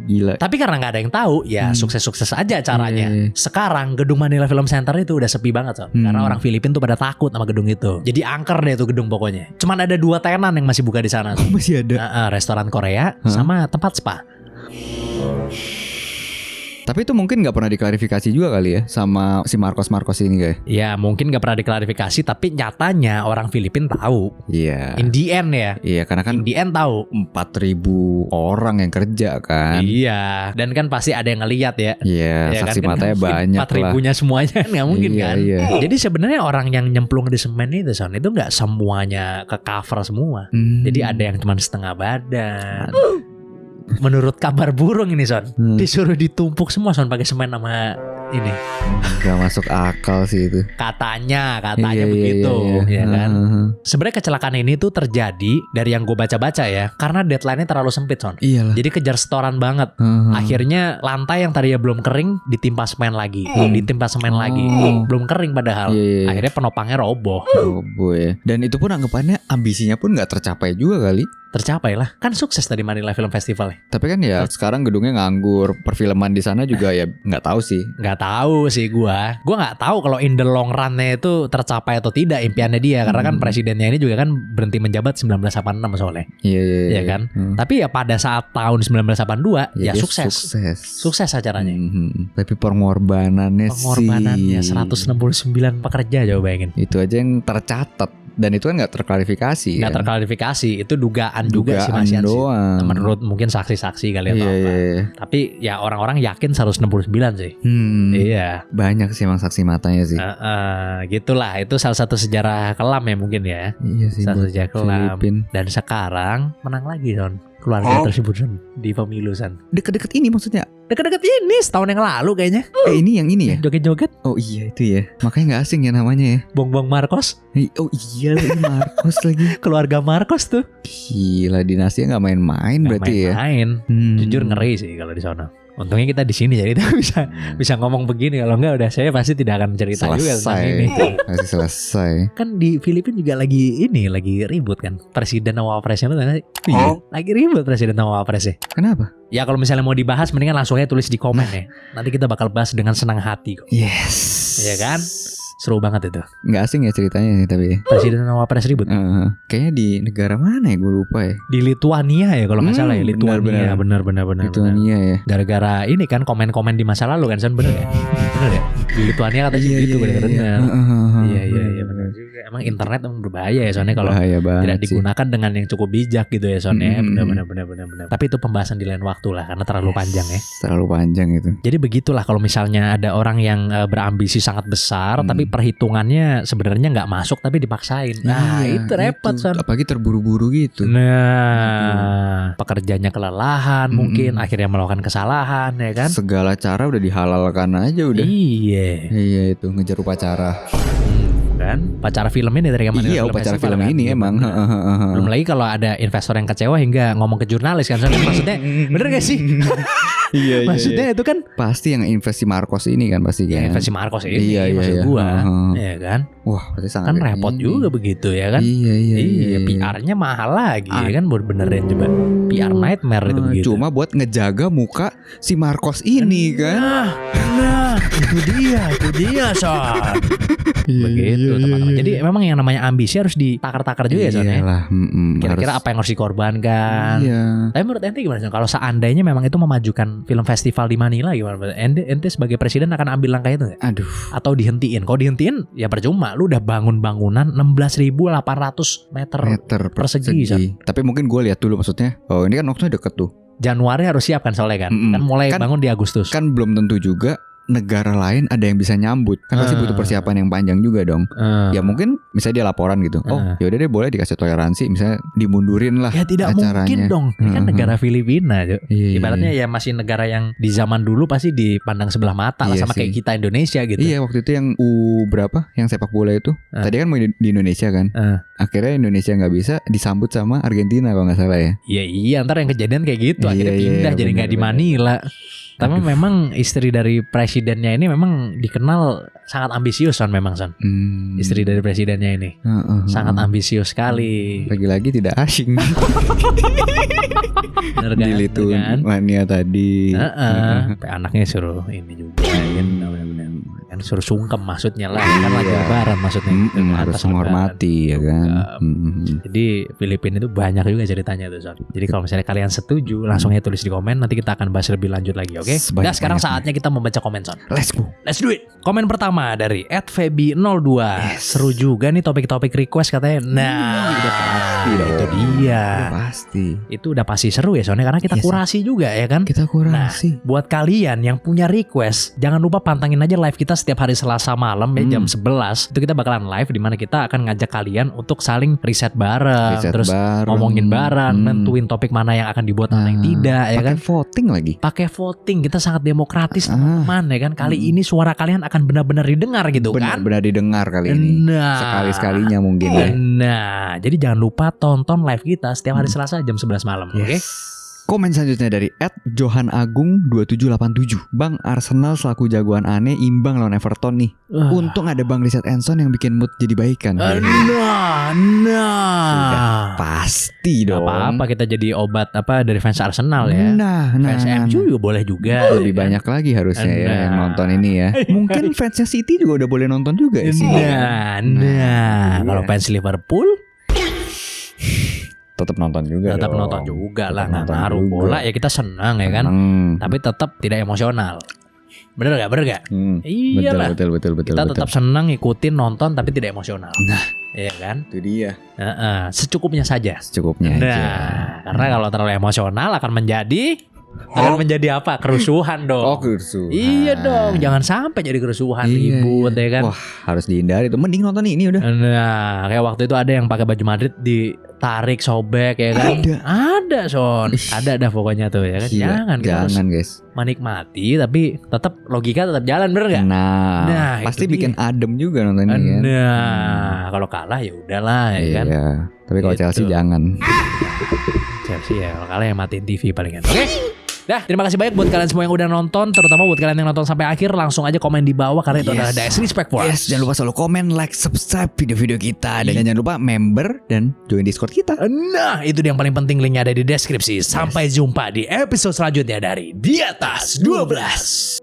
Gila. Tapi karena nggak ada yang tahu, ya sukses-sukses aja acaranya. Sekarang gedung Manila Film Center itu udah sepi banget, Son. Karena orang Filipina tuh pada takut sama gedung itu. Jadi angker deh tuh gedung pokoknya. Cuman ada 2 tenan yang masih buka di sana. Son. Masih ada. Restoran Korea sama tempat spa. Tapi itu mungkin gak pernah diklarifikasi juga kali ya sama si Marcos ini kayak. Ya mungkin gak pernah diklarifikasi, tapi nyatanya orang Filipina tahu. Iya. In the end ya. Iya, karena kan In the end tahu 4.000 orang yang kerja kan. Iya. Dan kan pasti ada yang ngeliat ya. Iya, Ya saksi kan, matanya banyak 4.000-nya semuanya kan gak mungkin Iya, kan. iya. Jadi sebenarnya orang yang nyemplung di semen itu, Son, itu gak semuanya ke cover semua. Jadi ada yang cuma setengah badan. Menurut kabar burung ini, Son, disuruh ditumpuk semua, Son, pakai semen sama ini. Gak masuk akal sih itu. Katanya Iya, begitu, iya. ya kan. Sebenarnya kecelakaan ini tuh terjadi dari yang gue baca-baca ya, karena deadline-nya terlalu sempit, Son. Iyalah. Jadi kejar setoran banget. Akhirnya lantai yang tadinya belum kering ditimpa semen lagi, ditimpa semen lagi. Belum kering padahal. Iya. Akhirnya penopangnya roboh. Roboh ya. Dan itu pun anggapannya ambisinya pun gak tercapai juga kali. Tercapai lah. Kan sukses tadi Manila Film Festival. Tapi kan ya sekarang gedungnya nganggur. Perfilman di sana juga ya nggak tahu sih. Nggak tahu sih gua nggak tahu kalau in the long run-nya itu tercapai atau tidak impiannya dia, karena kan presidennya ini juga kan berhenti menjabat 1986 soalnya. Iya kan. Tapi ya pada saat tahun 1982 ya sukses. Sukses acaranya. Tapi pengorbanannya 169 pekerja, coba bayangin. Itu aja yang tercatat. Dan itu kan gak terklarifikasi. Gak terklarifikasi. Itu dugaan juga sih Mas Yansi. Doang. Menurut mungkin saksi-saksi kali atau apa. Tapi ya orang-orang yakin 169 sih. Iya. Banyak sih emang saksi matanya sih. Gitulah. Itu salah satu sejarah kelam ya mungkin ya. Iya sih. Salah satu sejarah kelam. Filipin. Dan sekarang menang lagi, Son. Keluarga tersebut, Son, di pemilu, Son. Deket-deket ini maksudnya? Deket-deket ini setahun yang lalu kayaknya. Ini yang ini ya? Joget-joget. Oh iya itu ya. Makanya gak asing ya namanya ya. Bong-bong Marcos. Oh iya lagi Marcos lagi. Keluarga Marcos tuh. Gila, dinasinya gak main-main berarti ya. Main. Jujur ngeri sih kalau di sana. Untungnya kita di sini jadi kita bisa ngomong begini. Kalau enggak udah saya pasti tidak akan cerita juga tentang ini. Pasti selesai. Kan di Filipina juga lagi ribut kan. Presiden sama wapresnya tuh lagi ribut presiden sama wapresnya. Kenapa? Ya kalau misalnya mau dibahas mendingan langsung aja tulis di komen ya. Nanti kita bakal bahas dengan senang hati kok. Yes. Iya kan? Seru banget itu. Nggak asing ya ceritanya nih tapi. Presiden sama wapres ribut. Kayaknya di negara mana ya, gue lupa ya. Di Lituania ya kalau nggak salah ya. Lituania. Benar. Lituania ya. Gara-gara ini kan komen-komen di masa lalu kan, bener ya? Bener ya? Di Lituania katanya gitu bener. Iya bener juga. Emang internet emang berbahaya ya soalnya kalau tidak digunakan dengan yang cukup bijak gitu ya soalnya. Bener. Tapi itu pembahasan di lain waktu lah karena terlalu panjang ya. Terlalu panjang itu. Jadi begitulah kalau misalnya ada orang yang berambisi sangat besar tapi perhitungannya sebenarnya nggak masuk tapi dipaksain. Nah itu repot, Son. Apalagi terburu-buru gitu. Nah pekerjanya kelelahan mungkin akhirnya melakukan kesalahan ya kan. Segala cara udah dihalalkan aja udah. Iya itu ngejar upacara. Kan pacara film ini dari kemana? Iya upacara film ini kan? Emang. Belum lagi kalau ada investor yang kecewa hingga ngomong ke jurnalis kan. Maksudnya bener gak sih? Iya. Maksudnya itu kan pasti yang invest si Marcos ini kan pasti kan. Invest si Marcos ini maksud gua. Iya kan? Wah pasti sangat kan repot juga begitu ya kan. Iya. PR-nya mahal lagi ya kan buat benerin coba. PR nightmare itu begitu. Cuma buat ngejaga muka si Marcos ini kan. Nah itu dia Son. Begitu teman-teman. Jadi memang yang namanya ambisi harus ditakar-takar juga ya Son ya. Kira-kira apa yang harus dikorbankan. Tapi menurut ente gimana Son? Kalau seandainya memang itu memajukan film festival di Manila gimana? Ente sebagai presiden akan ambil langkah itu gak? Aduh. Atau dihentiin? Kalau dihentiin ya percuma. Lu udah bangun bangunan 16.800 meter persegi Son. Tapi mungkin gue lihat dulu maksudnya. Oh ini kan waktunya deket tuh. Januari harus siap kan soalnya kan. Kan mulai bangun di Agustus. Kan belum tentu juga negara lain ada yang bisa nyambut. Kan pasti butuh persiapan yang panjang juga dong. Ya mungkin misalnya dia laporan gitu. Oh yaudah deh boleh dikasih toleransi. Misalnya dimundurin lah. Ya tidak acaranya. Mungkin dong. Ini kan negara Filipina. Ibaratnya ya masih negara yang di zaman dulu pasti dipandang sebelah mata lah sama kayak kita Indonesia gitu. Iya waktu itu yang berapa? Yang sepak bola itu. Tadi kan mau di Indonesia kan. Akhirnya Indonesia nggak bisa disambut sama Argentina kalau nggak salah ya. Iya, ntar yang kejadian kayak gitu. Akhirnya Iya, pindah jadi nggak di bener. Manila. Tapi memang istri dari presidennya ini memang dikenal sangat ambisius Son memang Son. Istri dari presidennya ini sangat ambisius sekali. Lagi-lagi tidak asing. Bener Di kan? Lithuania tadi. Sampai anaknya suruh ini juga kan, kan suruh sungkem maksudnya lah, kan lagi lebaran maksudnya gitu, Harus atas menghormati ya kan. lebaran. Jadi Filipina itu banyak juga ceritanya tuh Son. Jadi kalau misalnya kalian setuju langsung aja tulis di komen, nanti kita akan bahas lebih lanjut lagi, oke? Nah sekarang saatnya kita membaca komen Son. Let's go. Let's do it. Komen pertama dari @febi02. Seru juga nih topik-topik request katanya. Nah, udah pasti dong. itu dia. Udah pasti. Itu udah pasti seru ya soalnya karena kita Yes, kurasi juga ya kan. Kita kurasi. Buat kalian yang punya request, jangan lupa pantengin aja live kita setiap hari Selasa malam ya jam 11. Itu kita bakalan live di mana kita akan ngajak kalian untuk saling riset bareng, Riset terus bareng. ngomongin bareng, nentuin topik mana yang akan dibuat, mana yang tidak ya kan. Pakai voting lagi. Pakai voting, kita sangat demokratis teman-teman ya kan. Kali ini suara kalian akan benar-benar didengar gitu kan. Benar-benar didengar kali ini. Nah, Sekali-sekalinya mungkin ya. Nah, jadi jangan lupa tonton live kita setiap hari Selasa jam 11 malam, oke? Komen selanjutnya dari @johanagung2787. Bang, Arsenal selaku jagoan aneh imbang lawan Everton nih. Untung ada Bang Richard Enson yang bikin mood jadi baikan. Nah. Pasti Gak dong. apa-apa kita jadi obat apa dari fans Arsenal ya. Fans MU juga boleh juga. Lebih banyak lagi harusnya ya yang nonton ini ya. Mungkin fansnya City juga udah boleh nonton juga ya sih. Kalau fans Liverpool Tetap nonton juga. tetap dong. nonton juga lah, Tetap nggak nonton ngaruh juga. bola ya kita senang ya kan. Tapi tetap tidak emosional. Bener gak? Iyalah. Betul. Kita tetap senang ngikutin nonton tapi tidak emosional. Nah, iya kan? itu dia. Secukupnya saja. Secukupnya aja. Karena kalau terlalu emosional akan menjadi apa? Kerusuhan dong. Oh, kerusuhan. Iya dong, jangan sampai jadi kerusuhan, ribut ya kan. Wah, harus dihindari tuh. Mending nonton ini udah. Nah, kayak waktu itu ada yang pakai baju Madrid ditarik sobek ya kan. Ada Son. Ada dah pokoknya tuh ya kan. Gila, Jangan kita harus jangan guys. menikmati tapi tetap logika tetap jalan, bener gak? Nah, pasti itu bikin dia. adem juga nonton ini kan. Nah, kalau kalah ya udahlah ya kan. Iya. Tapi kalau Gitu. Chelsea jangan. Chelsea ya kalau kalah ya matiin TV palingan. Oke. Dah, terima kasih banyak buat kalian semua yang udah nonton, terutama buat kalian yang nonton sampai akhir. Langsung aja komen di bawah karena itu adalah DS Respect for us. Jangan lupa selalu komen, like, subscribe video-video kita. Dan jangan lupa member dan join Discord kita. Nah, itu yang paling penting, linknya ada di deskripsi. Sampai jumpa di episode selanjutnya dari Di Atas 12.